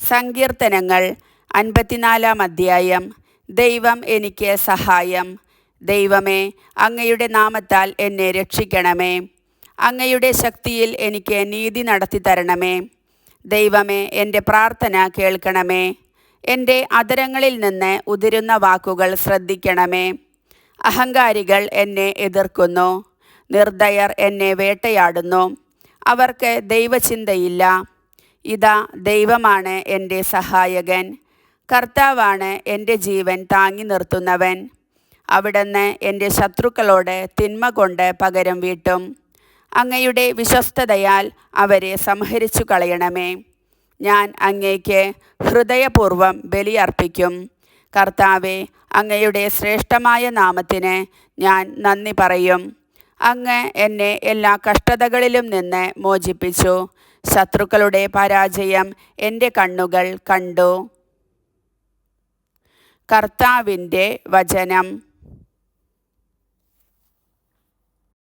സങ്കീർത്തനങ്ങൾ 54 അധ്യായം. ദൈവം എനിക്ക് സഹായം. ദൈവമേ, അങ്ങയുടെ നാമത്താൽ എന്നെ രക്ഷിക്കണമേ. അങ്ങയുടെ ശക്തിയിൽ എനിക്ക് നീതി നടത്തി തരണമേ. ദൈവമേ, എൻ്റെ പ്രാർത്ഥന കേൾക്കണമേ. എൻ്റെ അധരങ്ങളിൽ നിന്ന് ഉതിരുന്ന വാക്കുകൾ ശ്രദ്ധിക്കണമേ. അഹങ്കാരികൾ എന്നെ എതിർക്കുന്നു, നിർദ്ദയർ എന്നെ വേട്ടയാടുന്നു. അവർക്ക് ദൈവചിന്തയില്ല. ഇതാ, ദൈവമാണ് എൻ്റെ സഹായകൻ. കർത്താവാണ് എൻ്റെ ജീവൻ താങ്ങി നിർത്തുന്നവൻ. അവിടുന്ന് എൻ്റെ ശത്രുക്കളോട് തിന്മ കൊണ്ട് പകരം വീട്ടും. അങ്ങയുടെ വിശ്വസ്തതയാൽ അവരെ സംഹരിച്ചു കളയണമേ. ഞാൻ അങ്ങേക്ക് ഹൃദയപൂർവ്വം ബലിയർപ്പിക്കും. കർത്താവേ, അങ്ങയുടെ ശ്രേഷ്ഠമായ നാമത്തിന് ഞാൻ നന്ദി പറയും. അങ്ങ് എന്നെ എല്ലാ കഷ്ടതകളിലും നിന്ന് മോചിപ്പിച്ചു. ശത്രുക്കളുടെ പരാജയം എൻ്റെ കണ്ണുകൾ കണ്ടു. കർത്താവിൻ്റെ വചനം.